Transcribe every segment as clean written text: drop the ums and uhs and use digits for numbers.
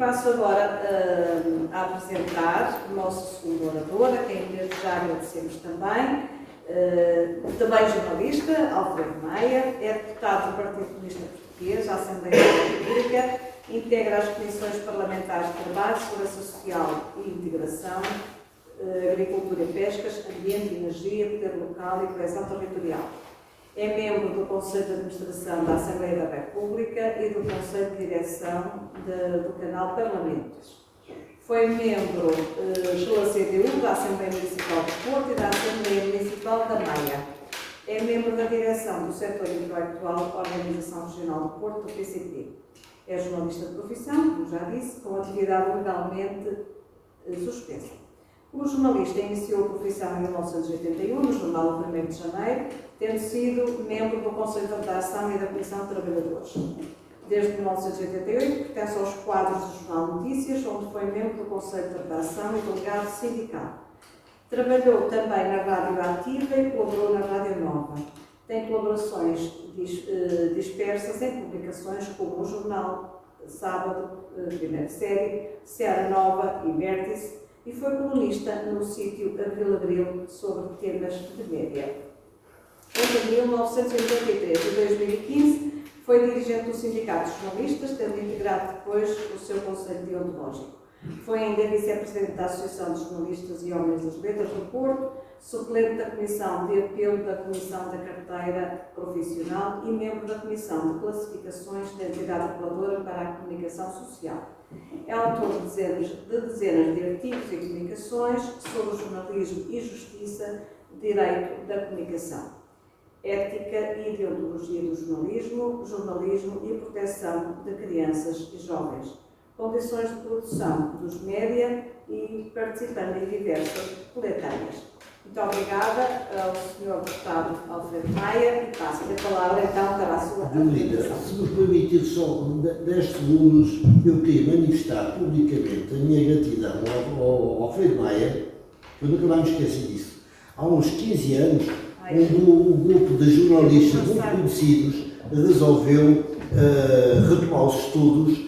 passo agora a apresentar o nosso segundo orador, a quem desde já agradecemos também, também jornalista, Alfredo Maia, é deputado do Partido Comunista Português, à Assembleia da República, integra as comissões parlamentares de Trabalho, Segurança Social e Integração, Agricultura e Pescas, Ambiente, Energia, Poder Local e Coesão Territorial. É membro do Conselho de Administração da Assembleia da República e do Conselho de Direção do canal Parlamentos. Foi membro pela CDU, da Assembleia Municipal de Porto e da Assembleia Municipal da Maia. É membro da direção do setor intelectual Organização Regional do Porto, do PCP. É jornalista de profissão, como já disse, com atividade legalmente suspensa. Como jornalista, iniciou a profissão em 1981, no jornal O 1º de Janeiro, tendo sido membro do Conselho de Redação e da Comissão de Trabalhadores. Desde 1988, pertence aos quadros do Jornal Notícias, onde foi membro do Conselho de Redação e delegado sindical. Trabalhou também na Rádio Ativa e colaborou na Rádio Nova. Tem colaborações dispersas em publicações como o Jornal Sábado, Primeira Série, Seara Nova e Vértice, e foi colunista no sítio Abril Abril sobre temas de média. Entre 1983 e 2015 foi dirigente do Sindicato de Jornalistas, tendo integrado depois o seu Conselho Deontológico. Foi ainda vice-presidente da Associação de Jornalistas e Homens das Letras do Porto, suplente da Comissão de Apelo da Comissão da Carteira Profissional e membro da Comissão de Classificações da Entidade Reguladora para a Comunicação Social. É autor de dezenas de artigos e comunicações sobre jornalismo e justiça, direito da comunicação, ética e deontologia do jornalismo, jornalismo e proteção de crianças e jovens, condições de produção dos média e participando em diversas coletâneas. Muito obrigada ao Sr. Deputado Alfredo Maia e passo-lhe a palavra então para a sua apresentação. Se me permitir só 10 segundos, eu queria manifestar publicamente a minha gratidão ao Alfredo Maia, eu nunca mais me esqueci disso. Há uns 15 anos, um grupo de jornalistas muito conhecidos resolveu retomar os estudos,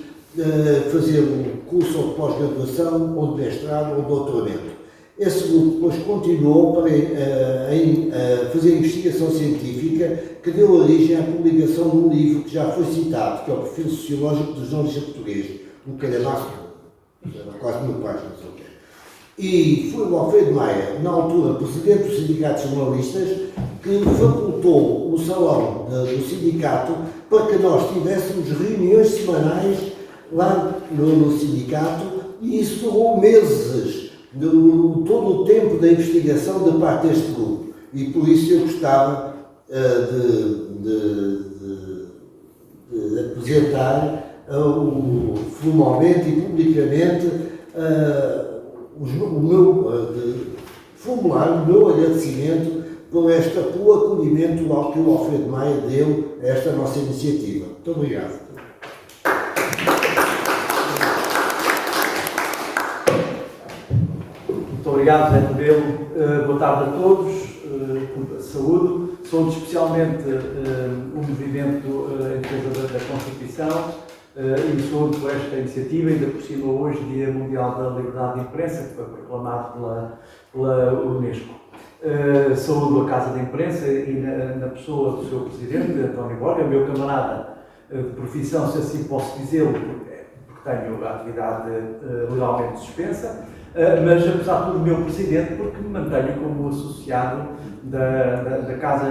fazer um curso ou de pós-graduação, ou de mestrado, ou de doutoramento. Esse grupo depois continuou para fazer investigação científica que deu origem à publicação de um livro que já foi citado, que é o Perfil Sociológico do Jornalista Português, um calhamaço, quase 1000 páginas. E foi o Alfredo Maia, na altura presidente do Sindicato de Jornalistas, que facultou o salão do sindicato para que nós tivéssemos reuniões semanais lá no sindicato, e isso durou meses. Todo o tempo da investigação da parte deste grupo, e por isso eu gostava de apresentar formalmente e publicamente formular o meu agradecimento pelo acolhimento ao que o Alfredo Maia deu a esta nossa iniciativa. Muito obrigado. Muito obrigado, José Rebelo. Boa tarde a todos. Saúde. Saúde especialmente o movimento em defesa da Constituição e saúde por esta iniciativa, ainda por cima hoje, Dia Mundial da Liberdade de Imprensa, que foi proclamado pela Unesco. Saúdo a Casa da Imprensa e na pessoa do seu presidente, António Borga, meu camarada de profissão, se assim posso dizê-lo, porque tenho a atividade legalmente suspensa, mas apesar de tudo meu presidente, porque me mantenho como associado da Casa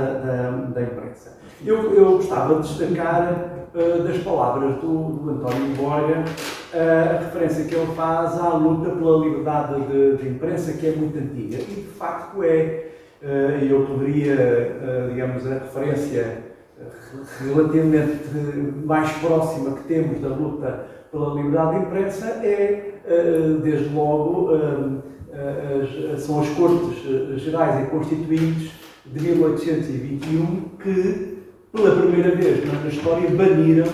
da Imprensa. Eu gostava de destacar das palavras do António Borga a referência que ele faz à luta pela liberdade de imprensa, que é muito antiga, e de facto é. Eu poderia, digamos, a referência relativamente mais próxima que temos da luta pela liberdade de imprensa é, desde logo, são as Cortes Gerais e Constituintes de 1821 que, pela primeira vez na história, baniram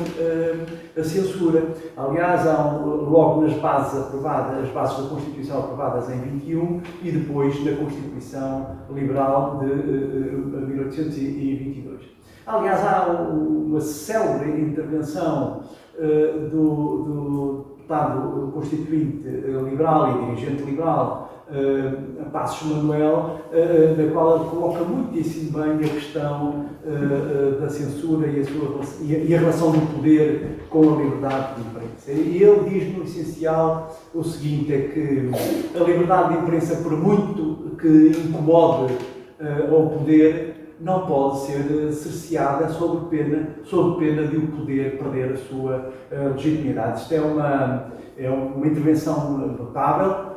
a censura. Aliás, há logo nas bases aprovadas, as bases da Constituição aprovadas em 21 e depois da Constituição Liberal de 1822. Aliás, há uma célebre intervenção do deputado constituinte liberal e dirigente liberal, Passos Manuel, da qual ele coloca muitíssimo bem a questão da censura e a relação do poder com a liberdade de imprensa. E ele diz, no essencial, o seguinte, é que a liberdade de imprensa, por muito que incomode ao poder, não pode ser cerceada sob pena de o poder perder a sua legitimidade. Isto é uma intervenção notável,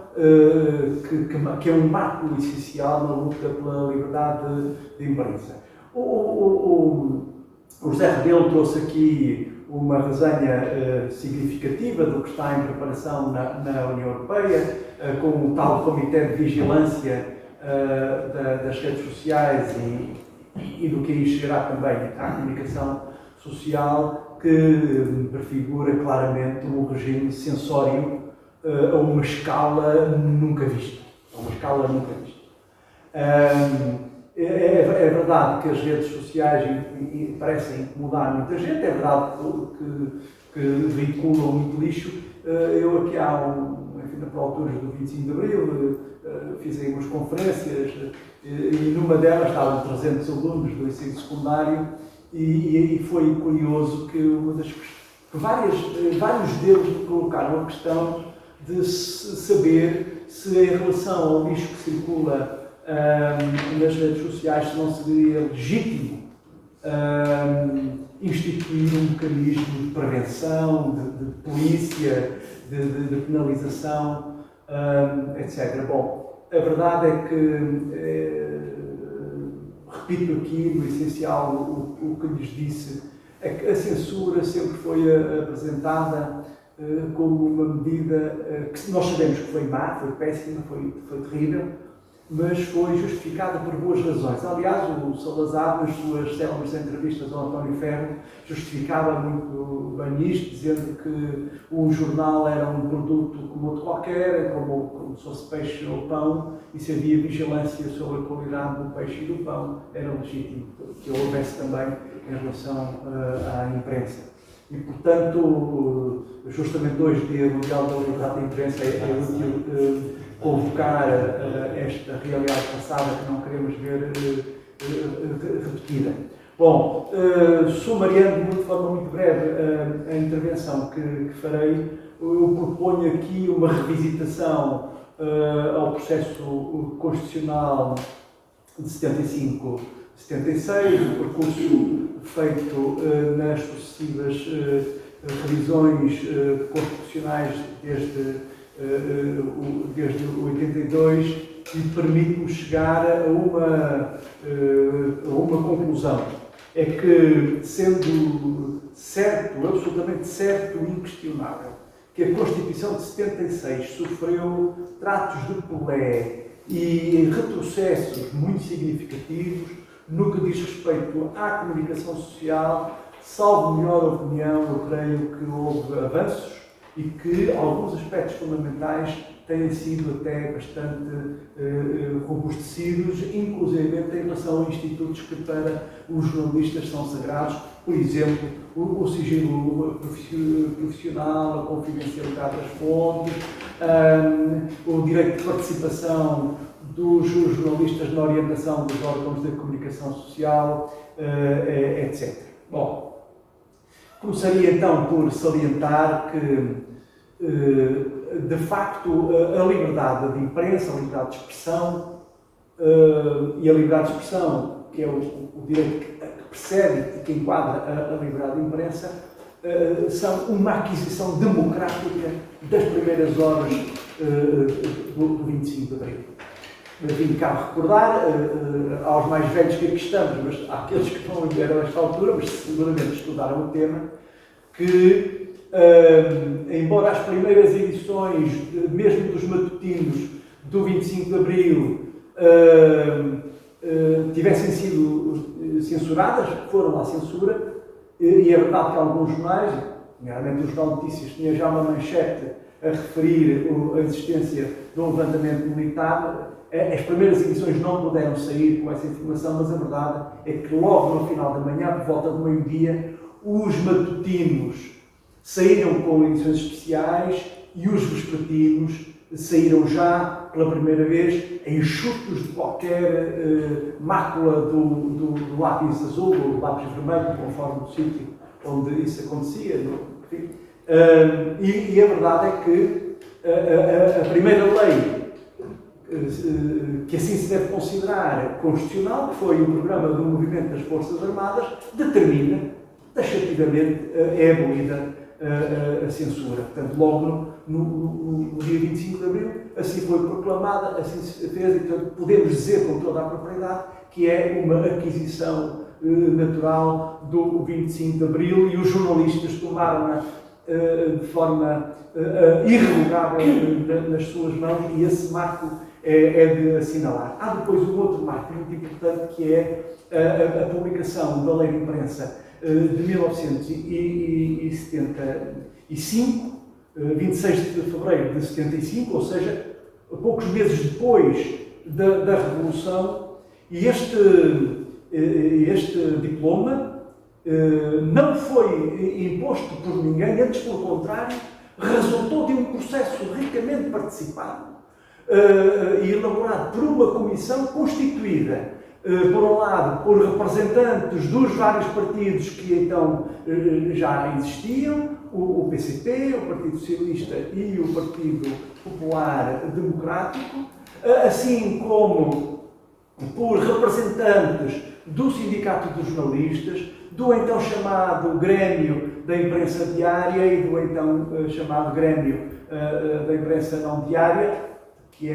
que é um marco essencial na luta pela liberdade de imprensa. O José Rebelo trouxe aqui uma resenha significativa do que está em preparação na União Europeia, com o tal Comitê de Vigilância das redes sociais e do que aí chegará também à comunicação social, que prefigura claramente um regime censório a uma escala nunca vista. É verdade que as redes sociais parecem incomodar muita gente, é verdade que veiculam muito lixo. Eu aqui na altura do 25 de Abril, fiz aí umas conferências e numa delas estavam 300 alunos do ensino secundário e foi curioso que vários deles colocaram a questão de saber se em relação ao lixo que circula nas redes sociais, se não seria legítimo instituir um mecanismo de prevenção, de polícia, de penalização, etc. Bom, a verdade é que, repito aqui, no essencial, o que lhes disse, é que a censura sempre foi apresentada como uma medida que nós sabemos que foi má, foi péssima, foi terrível, mas foi justificada por boas razões. Aliás, o Salazar, nas suas célebres entrevistas ao António Ferro, justificava muito bem isto, dizendo que o jornal era um produto como outro qualquer, como se fosse peixe ou pão, e se havia vigilância sobre a qualidade do peixe e do pão, era legítimo que houvesse também em relação à imprensa. E, portanto, justamente hoje, Dia Mundial da Liberdade da Imprensa, é útil convocar esta realidade passada que não queremos ver repetida. Bom, sumariando de forma muito breve a intervenção que farei, eu proponho aqui uma revisitação ao processo constitucional de 75-76, o percurso feito nas sucessivas revisões constitucionais desde 82 e permite-nos chegar a uma conclusão. É que, sendo certo, absolutamente certo e inquestionável, que a Constituição de 76 sofreu tratos de Pelé e retrocessos muito significativos no que diz respeito à comunicação social, salvo melhor opinião, eu creio que houve avanços e que alguns aspectos fundamentais têm sido até bastante robustecidos, inclusive em relação a institutos que para os jornalistas são sagrados, por exemplo, o sigilo profissional, a confidencialidade das fontes, o direito de participação dos jornalistas na orientação dos órgãos de comunicação social, etc. Bom, começaria então por salientar que, de facto, a liberdade de imprensa, a liberdade de expressão e a liberdade de expressão, que é o direito que precede e que enquadra a liberdade de imprensa, são uma aquisição democrática das primeiras horas do 25 de Abril. Vim cá recordar aos mais velhos que aqui estamos, mas àqueles que não vieram a esta altura, mas seguramente estudaram o tema, que, embora as primeiras edições, mesmo dos matutinos do 25 de Abril, tivessem sido censuradas, foram à censura, e é verdade que alguns jornais, nomeadamente o Jornal de Notícias, tinha já uma manchete a referir a existência de um levantamento militar. As primeiras edições não puderam sair com essa informação, mas a verdade é que logo no final da manhã, por volta do meio-dia, os matutinos saíram com edições especiais e os vespertinos saíram já pela primeira vez enxutos de qualquer mácula do lápis azul ou do lápis vermelho, conforme o sítio onde isso acontecia. E a verdade é que a primeira lei que assim se deve considerar constitucional, que foi o programa do movimento das Forças Armadas, determina, taxativamente, é abolida a censura. Portanto, logo no dia 25 de Abril, assim foi proclamada, assim se fez, e portanto, podemos dizer com toda a propriedade que é uma aquisição natural do 25 de Abril, e os jornalistas tomaram-na de forma irrevogável nas suas mãos, e esse marco é de assinalar. Há depois um outro marco muito importante, que é a publicação da Lei de Imprensa de 1975, 26 de fevereiro de 75, ou seja, poucos meses depois da Revolução, e este diploma não foi imposto por ninguém, antes, pelo contrário, resultou de um processo ricamente participado e elaborado por uma comissão constituída, por um lado, por representantes dos vários partidos que então já existiam, o PCP, o Partido Socialista e o Partido Popular Democrático, assim como por representantes do Sindicato dos Jornalistas, do então chamado Grêmio da Imprensa Diária e do então chamado Grêmio da Imprensa Não Diária, que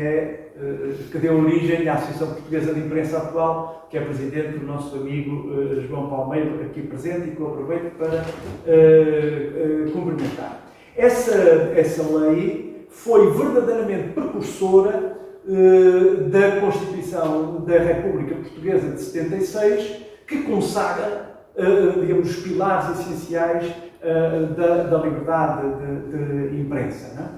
deu origem à Associação Portuguesa de Imprensa Atual, que é presidente do nosso amigo João Palmeiro, aqui presente, e que eu aproveito para cumprimentar. Essa lei foi verdadeiramente precursora da Constituição da República Portuguesa de 76, que consagra, digamos, os pilares essenciais da liberdade de imprensa. Não é?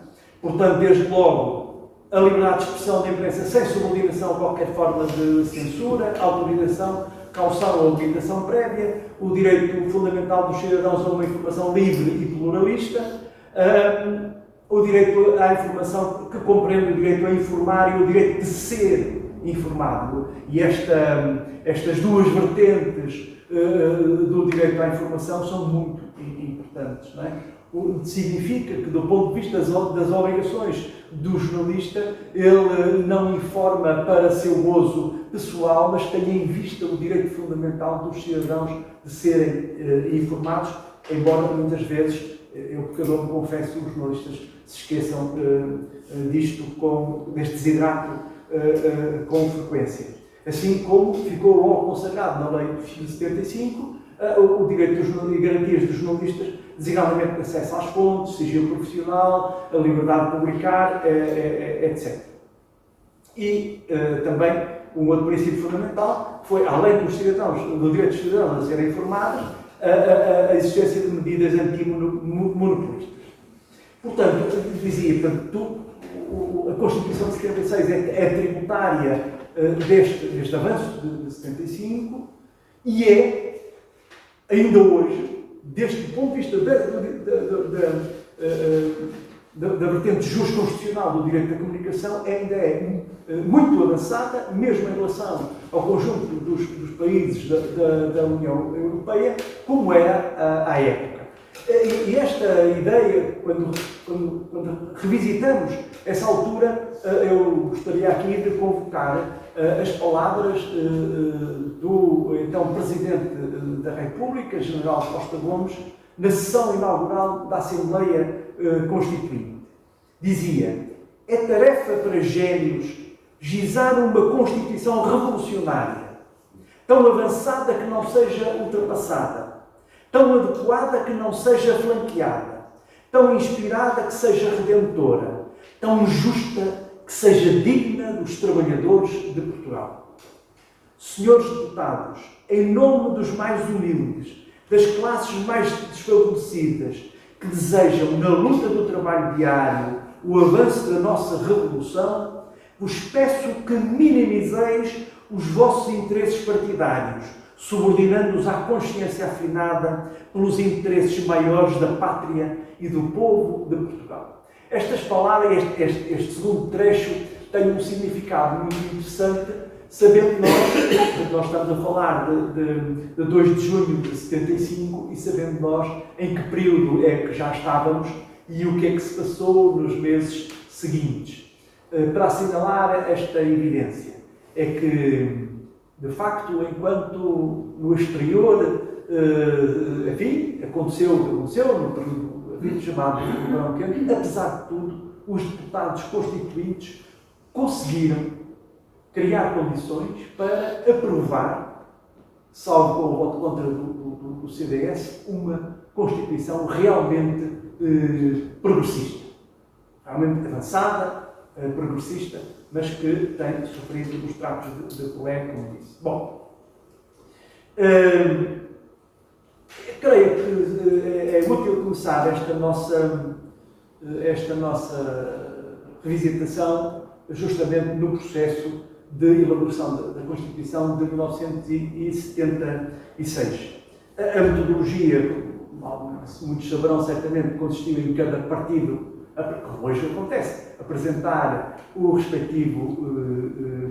Portanto, desde logo, a liberdade de expressão da imprensa sem subordinação a qualquer forma de censura, autorização, caução ou limitação prévia, o direito fundamental dos cidadãos a uma informação livre e pluralista, o direito à informação, que compreende o direito a informar e o direito de ser informado. E estas duas vertentes do direito à informação são muito importantes, não é? Significa que, do ponto de vista das obrigações do jornalista, ele não informa para seu gozo pessoal, mas tem em vista o direito fundamental dos cidadãos de serem informados, embora muitas vezes, eu pecador me confesso, os jornalistas se esqueçam deste desidrato com frequência. Assim como ficou logo consagrado na Lei de 75 o direito e garantias dos jornalistas, designadamente de acesso às fontes, sigilo profissional, a liberdade de publicar, etc. E também um outro princípio fundamental foi, além do direito dos cidadãos a serem informados, a existência de medidas antimonopolistas. Portanto, dizia, a Constituição de 76 é tributária deste avanço de 75 e é, ainda hoje, deste ponto de vista da vertente jurisconstitucional do direito da comunicação, ainda é muito avançada, mesmo em relação ao conjunto dos países da União Europeia, como era à época. E esta ideia, quando revisitamos essa altura, eu gostaria aqui de convocar as palavras do então Presidente da República, General Costa Gomes, na sessão inaugural da Assembleia Constituinte. Dizia: é tarefa para gênios gizar uma Constituição revolucionária, tão avançada que não seja ultrapassada, tão adequada que não seja flanqueada, tão inspirada que seja redentora, tão justa que seja digna dos trabalhadores de Portugal. Senhores deputados, em nome dos mais humildes, das classes mais desfavorecidas, que desejam, na luta do trabalho diário, o avanço da nossa revolução, vos peço que minimizeis os vossos interesses partidários, subordinando-os à consciência afinada pelos interesses maiores da pátria e do povo de Portugal. Estas palavras, este segundo trecho, têm um significado muito interessante, sabendo nós estamos a falar de 2 de junho de 75, e sabendo nós em que período é que já estávamos e o que é que se passou nos meses seguintes. Para assinalar esta evidência, é que, de facto, enquanto no exterior, enfim, aconteceu o que aconteceu, no período chamado Verão Quente, apesar de tudo, os deputados constituintes conseguiram criar condições para aprovar, salvo com o voto contra do CDS, uma Constituição realmente progressista, realmente avançada, progressista, mas que tem sofrido os trapos de Pelé, como disse. Bom, creio que é útil começar esta nossa revisitação justamente no processo de elaboração da Constituição de 1976. A metodologia, muitos saberão certamente, consistiu em cada partido, como hoje acontece, apresentar o respectivo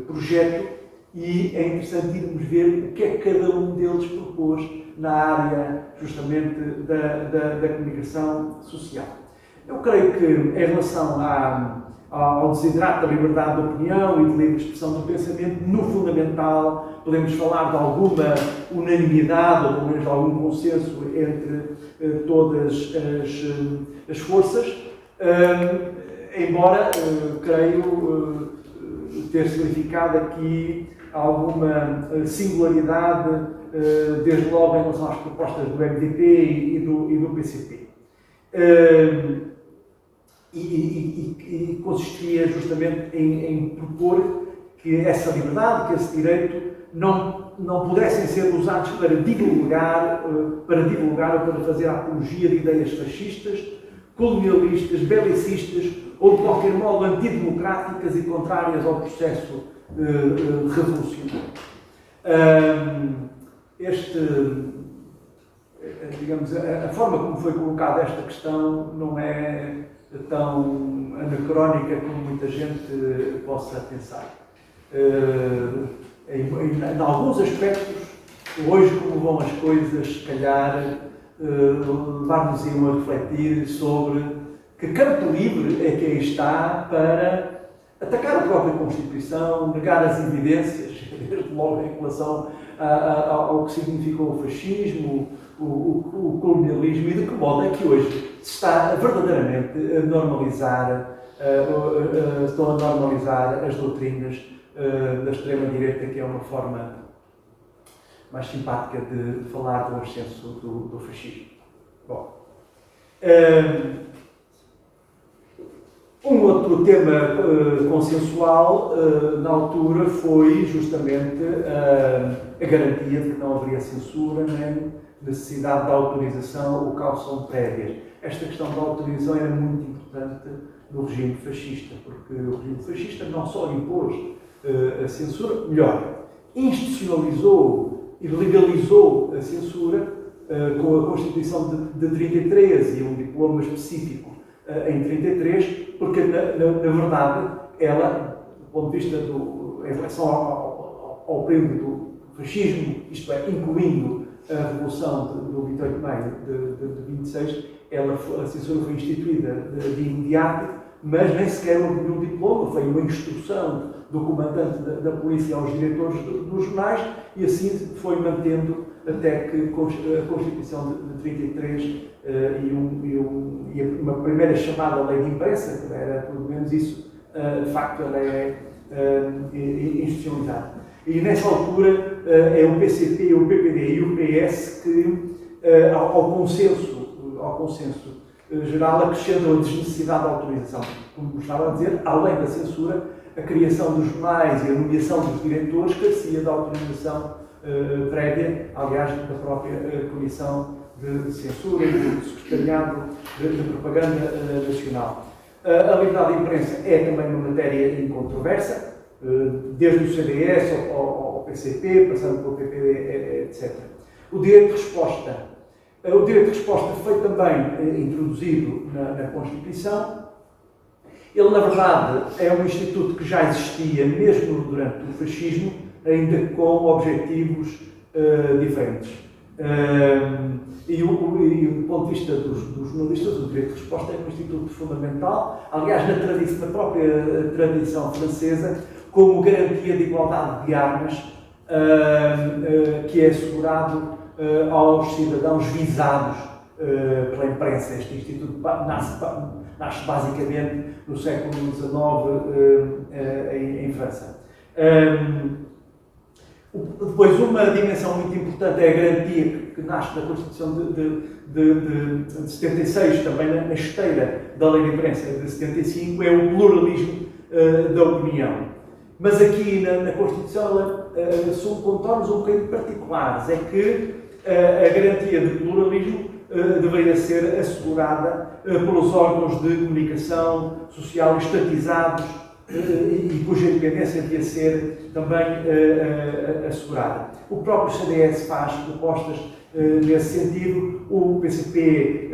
projeto, e é interessante irmos ver o que é que cada um deles propôs na área justamente da comunicação social. Eu creio que, em relação ao desidrato da liberdade de opinião e de livre expressão do pensamento, no fundamental podemos falar de alguma unanimidade, ou pelo menos de algum consenso entre todas as forças, embora creio ter verificado aqui alguma singularidade, desde logo em relação às propostas do MDP e do PCP. E consistia justamente em propor que essa liberdade, que esse direito não pudessem ser usados para divulgar ou para fazer a apologia de ideias fascistas, colonialistas, belicistas ou de qualquer modo antidemocráticas e contrárias ao processo revolucionário. Digamos, a forma como foi colocada esta questão não é tão anacrónica como muita gente possa pensar. Em alguns aspectos, hoje como vão as coisas, se calhar levar-nos-iam a refletir sobre que campo livre é que aí está para atacar a própria Constituição, negar as evidências, desde logo em relação ao que significou o fascismo, o colonialismo, e de que modo é que hoje se está verdadeiramente a normalizar, estão a normalizar as doutrinas da extrema-direita, que é uma forma mais simpática de falar do ascenso do fascismo. Bom, um outro tema consensual na altura foi justamente a garantia de que não haveria censura nem necessidade de autorização ou caução prévias. Esta questão da autorização era muito importante no regime fascista, porque o regime fascista não só impôs a censura, melhor, institucionalizou e legalizou a censura com a Constituição de 33 e um diploma específico em 33, porque, na verdade, ela, do ponto de vista em relação ao período do fascismo, isto é, incluindo a Revolução do 28 de maio de 26, a censura foi instituída de imediato, mas nem sequer houve um diploma, foi uma instrução do comandante da polícia aos diretores dos jornais, e assim foi mantendo até que a Constituição de 33 e uma primeira chamada lei de imprensa, que era pelo menos isso, de facto ela é institucionalizada. E nessa altura é o PCP, o PPD e o PS que, ao consenso geral, acrescentam a desnecessidade da autorização. Como estava a dizer, além da censura, a criação dos jornais e a nomeação dos diretores carecia da autorização prévia, aliás, da própria Comissão de Censura e do Secretariado de Propaganda Nacional. A liberdade de imprensa é também uma matéria incontroversa, desde o CDS ao PCP, passando pelo PPD, etc. O direito de resposta. O direito de resposta foi também introduzido na Constituição. Ele, na verdade, é um instituto que já existia mesmo durante o fascismo, ainda com objetivos diferentes. E do ponto de vista dos jornalistas, o direito de resposta é um instituto fundamental, aliás, na própria tradição francesa, como garantia de igualdade de armas, que é assegurado aos cidadãos visados pela imprensa. Este instituto nasce basicamente no século XIX em França. Depois, uma dimensão muito importante é a garantia que nasce da Constituição de 76, também na esteira da Lei de Imprensa de 75, é o pluralismo da opinião. Mas aqui na Constituição ela assume contornos um bocadinho particulares. É que a garantia de pluralismo deveria ser assegurada pelos órgãos de comunicação social estatizados e cuja independência devia ser também assegurada. O próprio CDS faz propostas nesse sentido. O PCP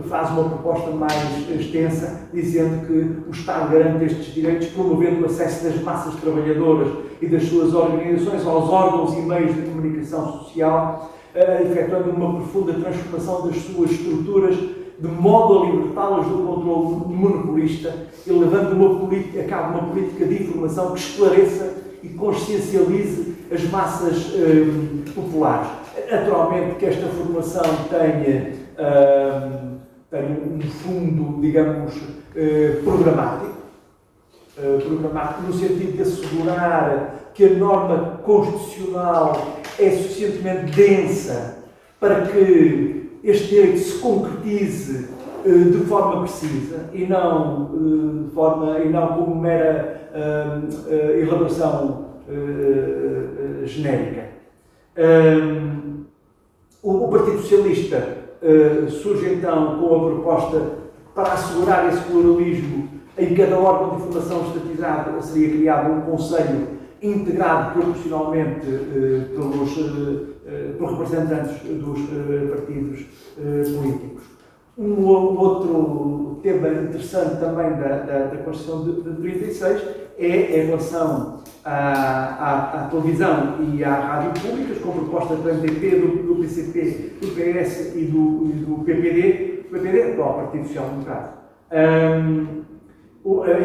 faz uma proposta mais extensa, dizendo que o Estado garante estes direitos, promovendo o acesso das massas trabalhadoras e das suas organizações aos órgãos e meios de comunicação social, efetuando uma profunda transformação das suas estruturas, de modo a libertá-las do controle monopolista e levando a cabo uma política de informação que esclareça e consciencialize as massas populares. Naturalmente que esta formação tenha um fundo, digamos, programático no sentido de assegurar que a norma constitucional é suficientemente densa para que este direito se concretize de forma precisa e não como mera elaboração genérica. O Partido Socialista surge então com a proposta para assegurar esse pluralismo. Em cada órgão de informação estatizado seria criado um conselho integrado proporcionalmente por representantes dos partidos políticos. Um outro tema interessante também da Constituição de 36 é em relação à televisão e à rádio públicas, com propostas do MDP, do PCP, do PS e do PPD, atual Partido Social Democrata.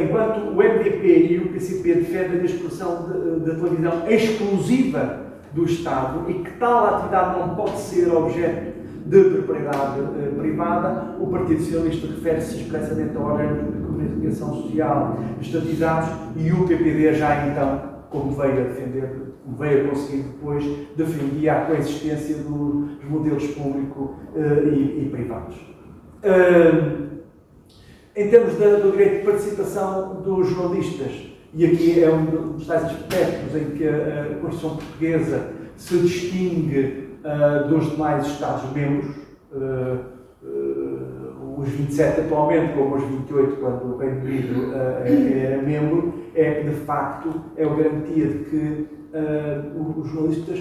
Enquanto o MDP e o PCP defendem a expressão da televisão exclusiva do Estado e que tal atividade não pode ser objeto de propriedade privada, o Partido Socialista refere-se expressamente a órgãos de comunicação social estatizados e o PPD já então, como veio a defender, como veio a conseguir depois, defendia a coexistência dos modelos público e privados. Em termos do direito de participação dos jornalistas, e aqui é um dos tais aspectos em que a Constituição Portuguesa se distingue dos demais Estados-membros, os 27 atualmente, como os 28 quando o Reino Unido era membro, é que de facto é a garantia de que os jornalistas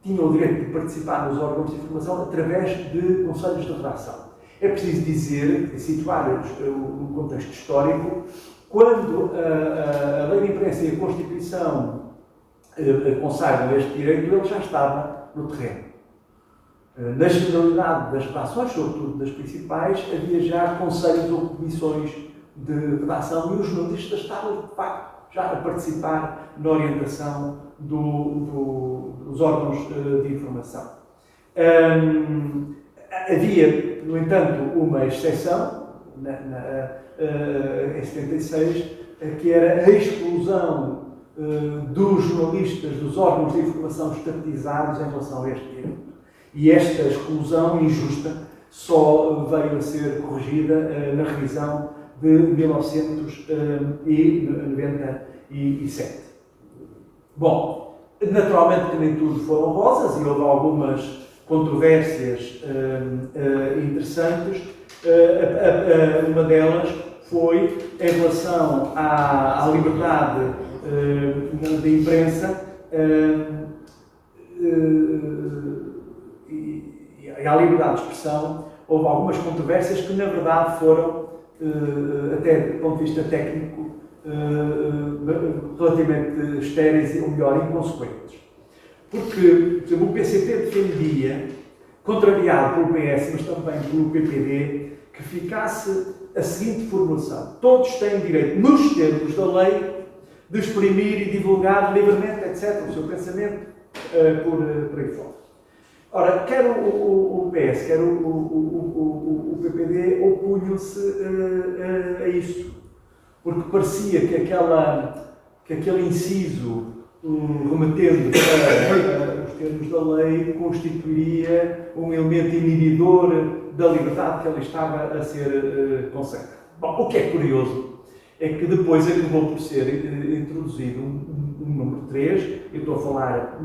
tinham o direito de participar nos órgãos de informação através de conselhos de redação. É preciso dizer, situar no contexto histórico, quando a Lei de Imprensa e a Constituição consagram este direito, ele já estava no terreno. Na generalidade das redações, sobretudo das principais, havia já conselhos ou comissões de redação e os jornalistas estavam, de facto, já a participar na orientação dos órgãos de informação. Havia, no entanto, uma exceção, em 76, que era a exclusão dos jornalistas dos órgãos de informação estatizados em relação a este direito. E esta exclusão injusta só veio a ser corrigida na revisão de 1997. Bom, naturalmente que nem tudo foram rosas e houve algumas controvérsias interessantes. Uma delas foi em relação à liberdade de imprensa, e à liberdade de expressão, houve algumas controvérsias que, na verdade, foram, até do ponto de vista técnico, relativamente estéreis, ou melhor, inconsequentes. Porque, por exemplo, o PCP defendia, contrariado pelo PS, mas também pelo PPD, que ficasse a seguinte formulação: todos têm direito, nos termos da lei, de exprimir e divulgar livremente, etc., o seu pensamento por aí fora. Ora, quer o PS, quer o PPD opunham-se a isso, porque parecia que aquele inciso, remetendo para os termos da lei, constituiria um elemento inibidor da liberdade que ali estava a ser consagrada. Bom, o que é curioso é que depois acabou por ser introduzido um número 3, eu estou a falar,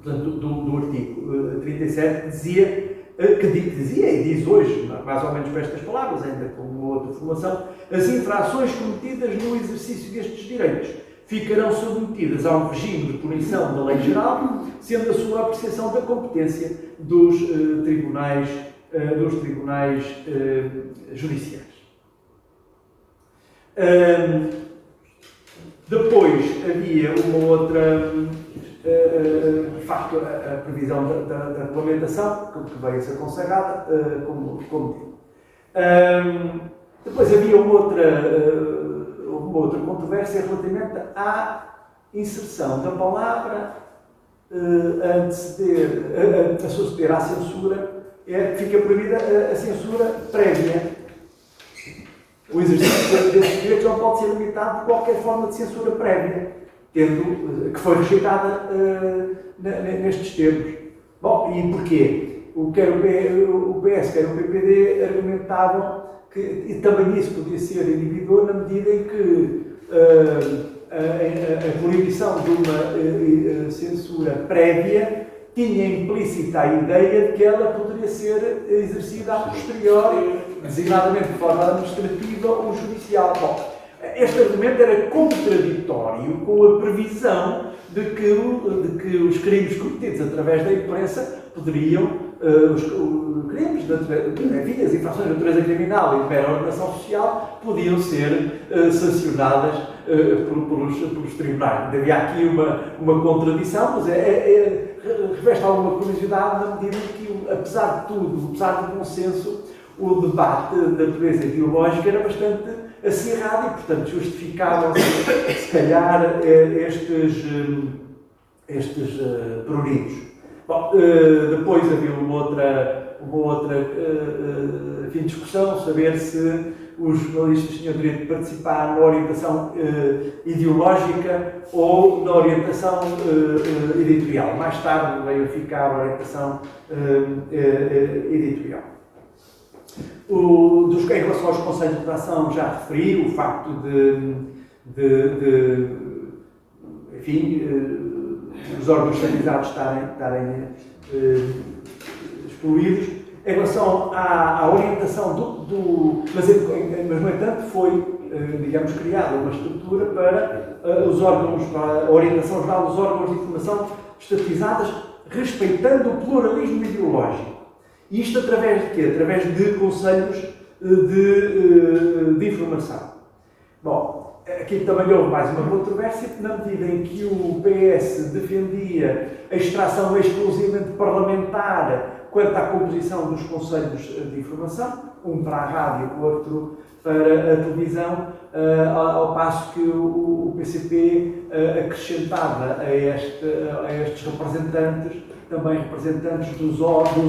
portanto, do artigo 37, que dizia e diz hoje, mais ou menos com estas palavras, ainda com uma outra formação: as infrações cometidas no exercício destes direitos ficarão submetidas ao regime de punição da lei geral, sendo a sua apreciação da competência dos tribunais judiciais. Depois havia uma outra, de facto, a previsão da regulamentação, que veio a ser consagrada, como digo. Depois havia uma outra controvérsia relativamente à inserção da palavra a suceder à censura, fica proibida a censura prévia. O exercício desses direitos não pode ser limitado por qualquer forma de censura prévia, que foi rejeitada nestes termos. Bom, e porquê? Quer o PS, quer o PPD argumentavam que e também isso podia ser inibidor na medida em que a proibição de uma censura prévia tinha implícita a ideia de que ela poderia ser exercida a posteriori, designadamente de forma administrativa ou judicial. Bom, este argumento era contraditório com a previsão de que os crimes cometidos através da imprensa poderiam, os crimes, enfim, as infrações de natureza criminal e de mera ordenação social podiam ser sancionadas pelos tribunais. Havia aqui uma contradição, mas reveste alguma curiosidade na medida em que, apesar de tudo, apesar do consenso, o debate da natureza ideológica era bastante acirrado e, portanto, justificavam-se, se calhar, estes pruridos. Bom, depois havia uma outra discussão, saber se os jornalistas tinham direito de participar na orientação ideológica ou na orientação editorial. Mais tarde veio a ficar a orientação editorial. Em relação aos conselhos de redação, já referi o facto os órgãos estatizados estarem excluídos. Em relação à orientação mas, no entanto, foi, digamos, criada uma estrutura para a orientação geral dos órgãos de informação estatizadas, respeitando o pluralismo ideológico. E isto através de quê? Através de conselhos de informação. Bom, aqui também houve mais uma controvérsia, na medida em que o PS defendia a extração exclusivamente parlamentar quanto à composição dos conselhos de informação, um para a rádio, o outro para a televisão, ao passo que o PCP acrescentava a estes representantes também representantes dos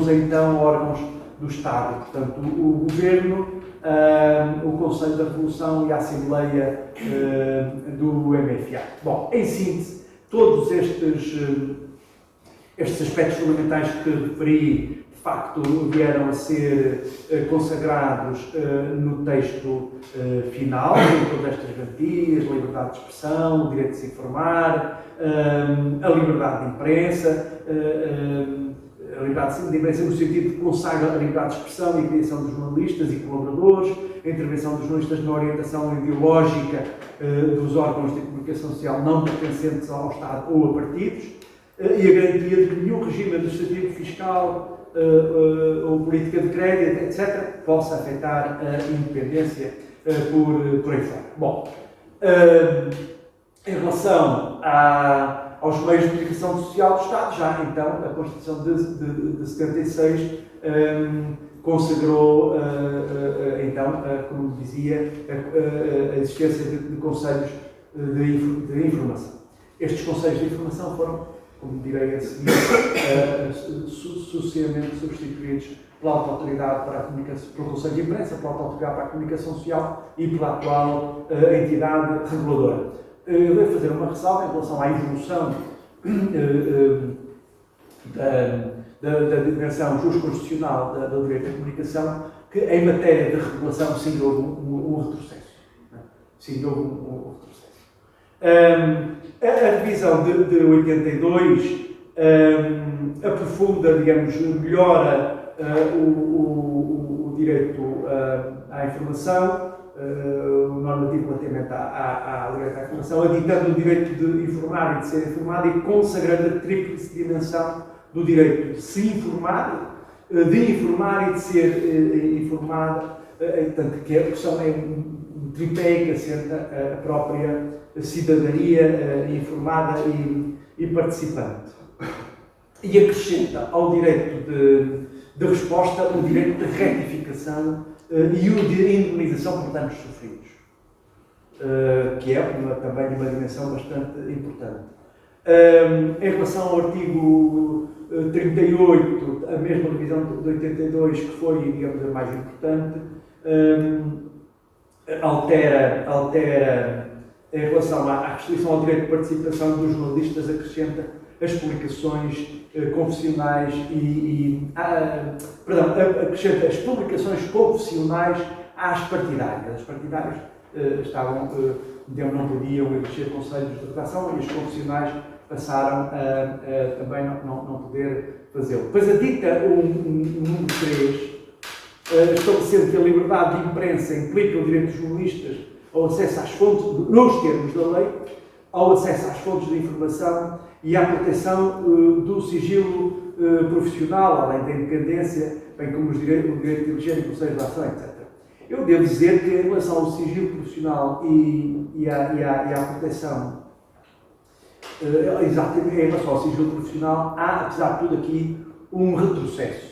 então órgãos do Estado, portanto o Governo, o Conselho da Revolução e a Assembleia do MFA. Bom, em síntese, todos estes aspectos fundamentais que referi, de facto, vieram a ser consagrados no texto final, com todas estas garantias, liberdade de expressão, o direito de se informar, a liberdade de imprensa, A liberdade de imprensa no sentido que consagra a liberdade de expressão e criação dos jornalistas e colaboradores, a intervenção dos jornalistas na orientação ideológica dos órgãos de comunicação social não pertencentes ao Estado ou a partidos, e a garantia de que nenhum regime administrativo, fiscal ou política de crédito, etc., possa afetar a independência por aí fora. Bom, em relação aos meios de comunicação social do Estado, já então a Constituição de 76 consagrou, então, como dizia, a existência de conselhos de informação. Estes conselhos de informação foram, como direi a seguir, sucessivamente substituídos pela Autoridade para a Comunicação, pelo Conselho de Imprensa, pela Autoridade para a Comunicação Social e pela atual entidade reguladora. Eu devo fazer uma ressalva em relação à evolução da dimensão jurisconstitucional do direito à comunicação, que em matéria de regulação sim houve um retrocesso. Sim, houve um retrocesso. A revisão de 82 aprofunda, digamos, melhora o direito à informação, o normativo relativamente à direito à informação, aditando o direito de informar e de ser informado e consagrando a tríplice dimensão do direito de se informar, de informar e de ser informado, tanto que a questão é um tripé que assenta a própria cidadania informada e participante. E acrescenta ao direito de resposta o direito de retificação e o de indemnização por danos sofridos, que é também uma dimensão bastante importante. Em relação ao artigo 38, a mesma revisão de 82, que foi, digamos, a mais importante, altera em relação à restrição ao direito de participação dos jornalistas, acrescenta as publicações confessionais acrescenta as publicações confessionais às partidárias. As partidárias não podiam exercer conselhos de redação e as confessionais passaram a também não poder fazê-lo. Depois adita o número 3, estabelecendo que a liberdade de imprensa implica o direito dos jornalistas ao acesso às fontes, nos termos da lei, ao acesso às fontes de informação e à proteção do sigilo profissional, além da independência, bem como o direito de eleger e conselhos de ação, etc. Eu devo dizer que, em relação ao sigilo profissional e à proteção, exatamente em relação ao sigilo profissional, há, apesar de tudo aqui, um retrocesso.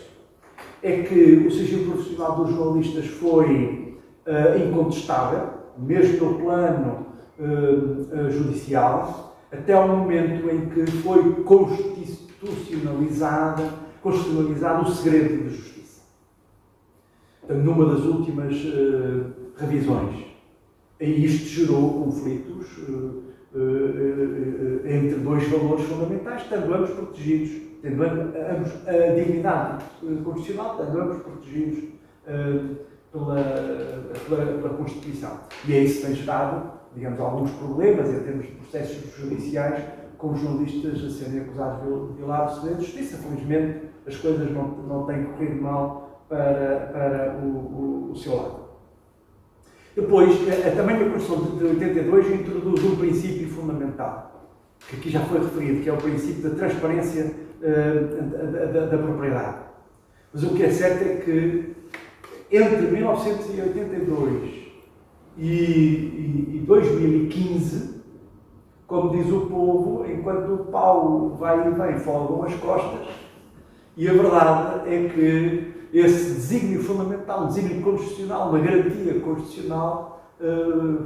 É que o sigilo profissional dos jornalistas foi incontestável, mesmo no plano judicial, até ao momento em que foi constitucionalizado o segredo de justiça. Numa das últimas revisões. E isto gerou conflitos entre dois valores fundamentais, tendo ambos protegidos, tendo ambos a dignidade constitucional, tendo ambos protegidos pela Constituição. E é isso que tem gerado, digamos, alguns problemas em termos de processos judiciais, com os jornalistas a serem acusados de violar o segredo de justiça. Felizmente, as coisas não têm corrido mal para o seu lado. Depois, também a Constituição de 82 introduz um princípio fundamental, que aqui já foi referido, que é o princípio da transparência da propriedade. Mas o que é certo é que entre 1982 e 2015, como diz o povo, enquanto o pau vai e vem, folgam as costas. E a verdade é que esse desígnio fundamental, um desígnio constitucional, uma garantia constitucional,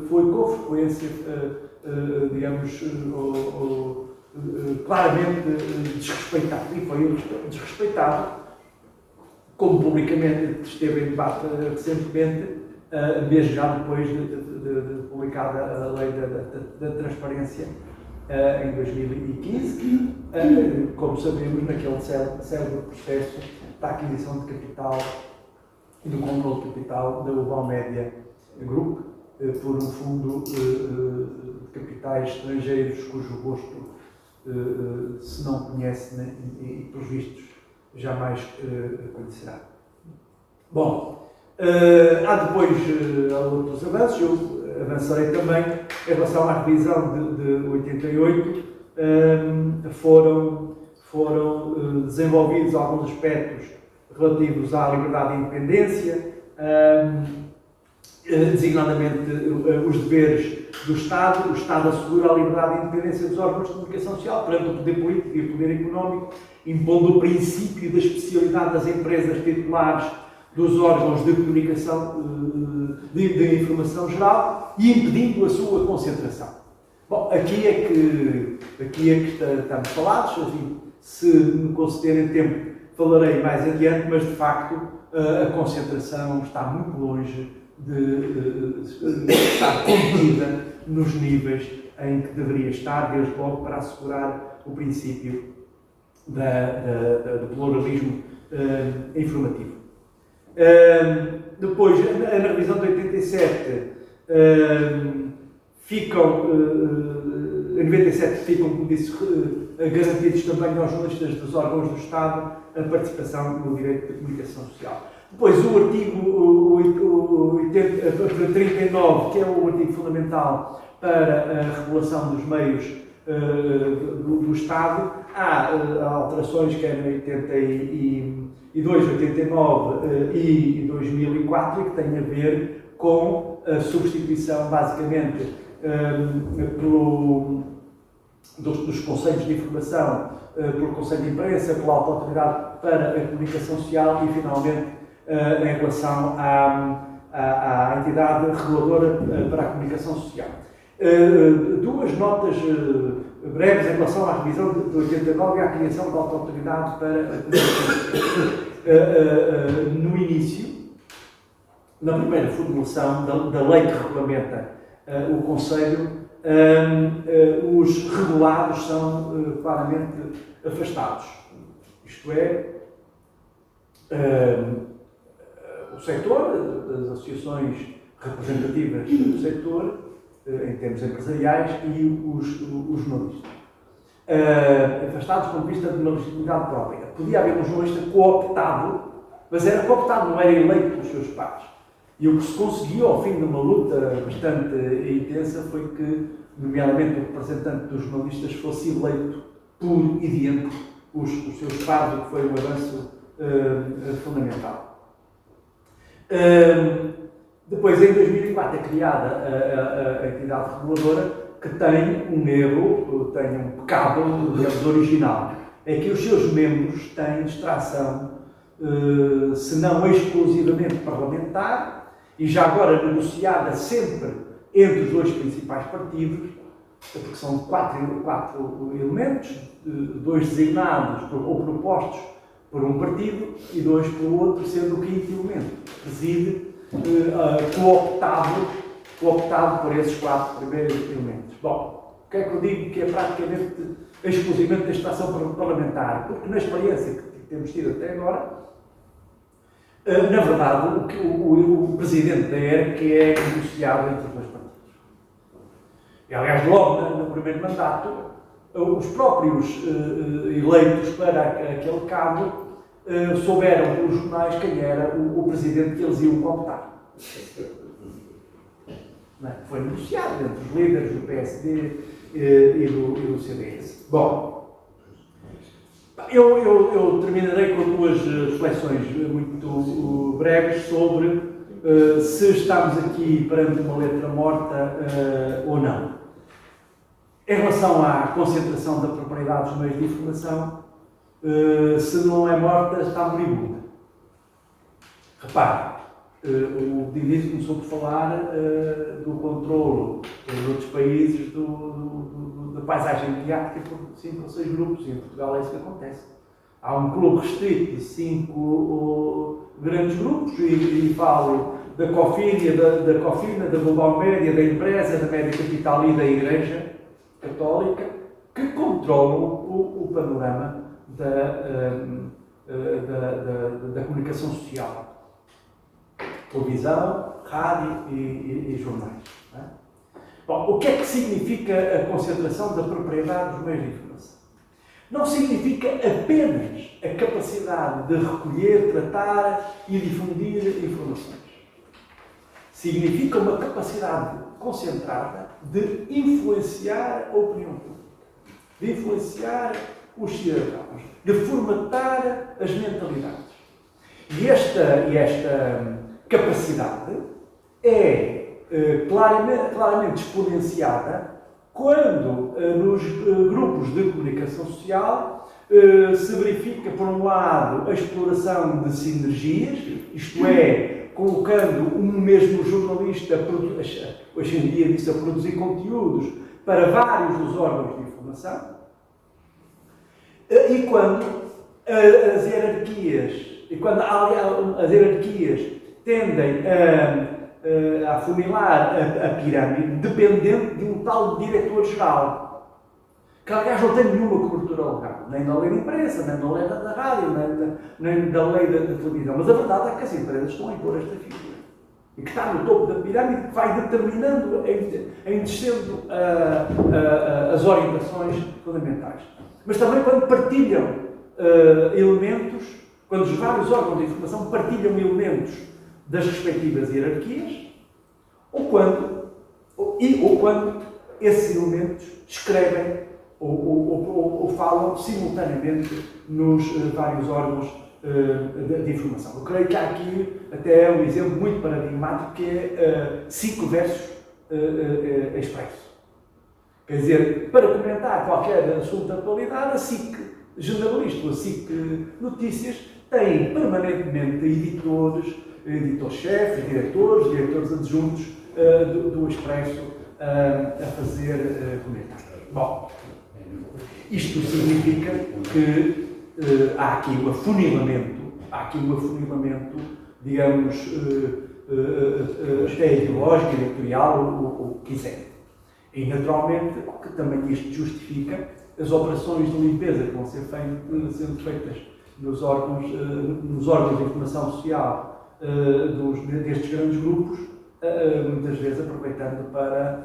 foi com frequência, digamos, claramente desrespeitado. E foi desrespeitado, como publicamente esteve em debate recentemente, mesmo já depois de publicada a lei da transparência em 2015, como sabemos, naquele célebre processo da aquisição de capital e do controle de capital da Global Media Group por um fundo de capitais estrangeiros cujo rosto se não conhece e, pelos vistos, jamais conhecerá. Bom, há depois outros avanços, eu avançarei também em relação à revisão de 88, foram desenvolvidos alguns aspectos relativos à liberdade e independência, designadamente os deveres do Estado. O Estado assegura a liberdade e independência dos órgãos de comunicação social perante o poder político e o poder económico, impondo o princípio da especialidade das empresas titulares dos órgãos de comunicação de informação geral e impedindo a sua concentração. Bom, aqui é que estamos falados, assim, se me concederem tempo falarei mais adiante, mas de facto a concentração está muito longe de estar contida nos níveis em que deveria estar, desde logo para assegurar o princípio do pluralismo informativo. Depois, na revisão de 87, em 97 ficam, como disse, garantidos também aos jornalistas dos órgãos do Estado a participação no direito de comunicação social. Depois, o artigo 39, que é o artigo fundamental para a regulação dos meios do Estado, há alterações que eram em 82, 89 e 2004 que têm a ver com a substituição, basicamente, dos conselhos de informação pelo Conselho de Imprensa, pela Autoridade para a Comunicação Social e, finalmente, em relação à entidade reguladora para a comunicação social. Duas notas breves em relação à revisão de 89 e à criação da Autoridade para a Comunicação Social. No início, na primeira formulação da lei que regulamenta o Conselho, os regulados são claramente afastados. Isto é, o setor, as associações representativas do setor, em termos empresariais, e os jornalistas. Afastados do ponto de vista de uma legitimidade própria. Podia haver um jornalista cooptado, mas era cooptado, não era eleito pelos seus pares. E o que se conseguiu ao fim de uma luta bastante intensa foi que, nomeadamente, o representante dos jornalistas fosse eleito por e diante os seus pares, o que foi um avanço fundamental. Depois, em 2004, é criada a entidade reguladora, que tem um erro, tem um pecado, digamos, original. É que os seus membros têm extração, se não exclusivamente parlamentar, e já agora negociada sempre entre os dois principais partidos, porque são quatro elementos, dois designados ou propostos por um partido e dois por outro, sendo o quinto elemento reside cooptado por esses quatro primeiros elementos. Bom, o que é que eu digo que é praticamente exclusivamente da extração parlamentar? Porque na experiência que temos tido até agora, na verdade, o presidente da ERC é negociado entre os dois partidos. E, aliás, logo no primeiro mandato, os próprios eleitos para aquele cargo souberam os jornais quem era o presidente que eles iam cooptar. Foi negociado entre os líderes do PSD e do CDS. Bom, eu terminarei com duas reflexões muito breves sobre se estamos aqui perante uma letra morta ou não. Em relação à concentração da propriedade dos meios de informação, se não é morta, está moribunda. Repare, o Diniz começou por falar do controlo em outros países da paisagem mediática por 5 ou 6 grupos, e em Portugal é isso que acontece. Há um clube restrito de 5 grandes grupos, e falo da Cofina, da Global Média, da Empresa, da Média Capital e da Igreja Católica, que controlam o panorama da comunicação social. Televisão, rádio e jornais. Não é? Bom, o que é que significa a concentração da propriedade dos meios de informação? não significa apenas a capacidade de recolher, tratar e difundir informações. Significa uma capacidade concentrada de influenciar a opinião pública, de influenciar os cidadãos, de formatar as mentalidades. E esta capacidade é claramente exponenciada quando nos grupos de comunicação social se verifica, por um lado, a exploração de sinergias, isto é, colocando um mesmo jornalista, hoje em dia diz a produzir conteúdos para vários dos órgãos de informação, e quando as hierarquias tendem a afunilar a pirâmide dependente de um tal diretor-geral, que aliás não tem nenhuma cobertura legal, nem da lei da imprensa, nem da lei da rádio, nem da lei da televisão. Mas a verdade é que as empresas estão a impor esta figura. E que está no topo da pirâmide, que vai determinando, em descendo as orientações fundamentais. Mas também quando partilham elementos, quando os vários órgãos de informação partilham elementos das respectivas hierarquias, ou quando esses elementos escrevem ou falam simultaneamente nos vários órgãos de informação. Eu creio que há aqui até um exemplo muito paradigmático que é SIC versus Expresso. Quer dizer, para comentar qualquer assunto de atualidade, a SIC Generalista, a SIC Notícias, tem permanentemente editores-chefes, diretores adjuntos do Expresso a fazer comentários. Bom, isto significa que há aqui um afunilamento, digamos, até ideológico, editorial, o que quiser. E, naturalmente, que também isto justifica as operações de limpeza que vão sendo feitas nos órgãos de informação social destes grandes grupos, muitas vezes aproveitando para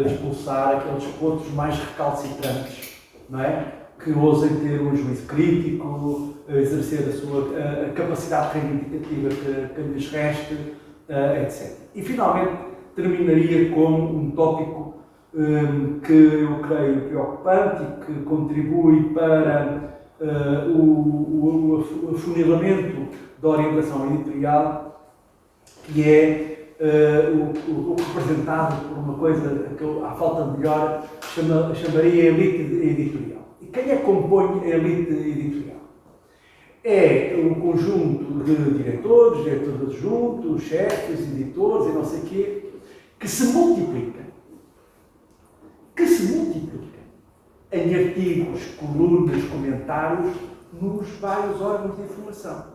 expulsar aqueles pontos mais recalcitrantes, não é? Que ousem ter um juízo crítico, exercer a sua capacidade reivindicativa que lhes reste, etc. E, finalmente, terminaria com um tópico que eu creio preocupante e que contribui para o afunilamento da orientação editorial, que é o representado por uma coisa que eu, à falta de melhor, chamaria elite editorial. E quem é que compõe a elite editorial? É um conjunto de diretores adjuntos, chefes, editores e não sei o quê, que se multiplica em artigos, colunas, comentários nos vários órgãos de informação,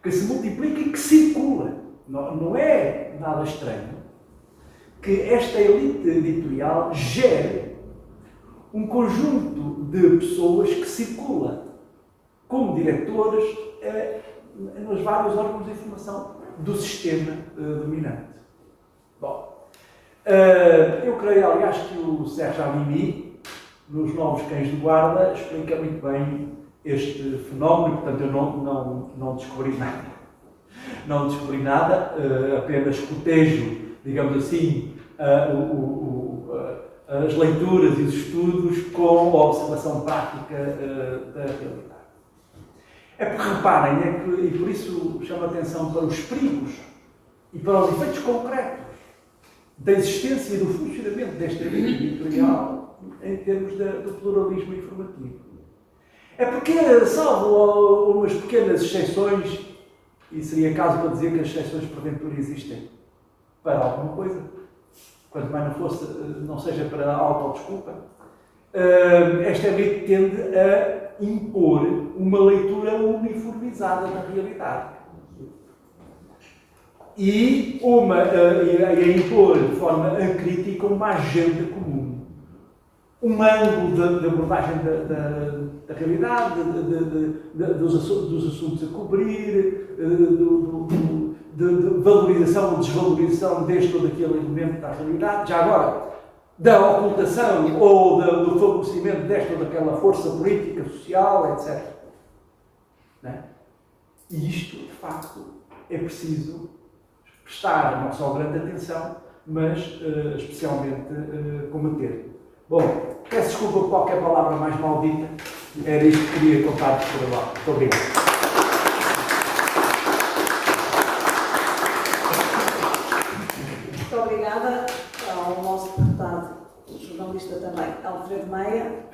que se multiplica e que circula. Não é nada estranho que esta elite editorial gere um conjunto de pessoas que circula como diretores nos vários órgãos de informação do sistema dominante. Bom, eu creio, aliás, que o Sérgio Alimi, nos Novos Cães de Guarda, explica muito bem este fenómeno, portanto eu não descobri nada. Não descobri nada, apenas cotejo, digamos assim, as leituras e os estudos com a observação prática da realidade. É porque reparem, e por isso chamo a atenção para os perigos e para os efeitos concretos da existência e do funcionamento desta elite editorial em termos do pluralismo informativo. É porque, salvo umas pequenas exceções, e seria caso para dizer que as exceções porventura existem para alguma coisa, quanto mais não seja para a autodesculpa, esta elite tende a impor uma leitura uniformizada da realidade. E a impor de forma acrítica uma agenda comum. Um ângulo de abordagem da realidade, dos assuntos a cobrir, de valorização ou desvalorização deste ou daquele elemento da realidade. Já agora, da ocultação ou do favorecimento desta ou daquela força política, social, etc. Não é? E isto, de facto, é preciso prestar não só grande atenção, mas especialmente combater. Bom, peço desculpa por qualquer palavra mais maldita. Era isto que queria contar-vos por agora. Muito obrigado. Muito obrigada ao nosso deputado, jornalista também, Alfredo Meia.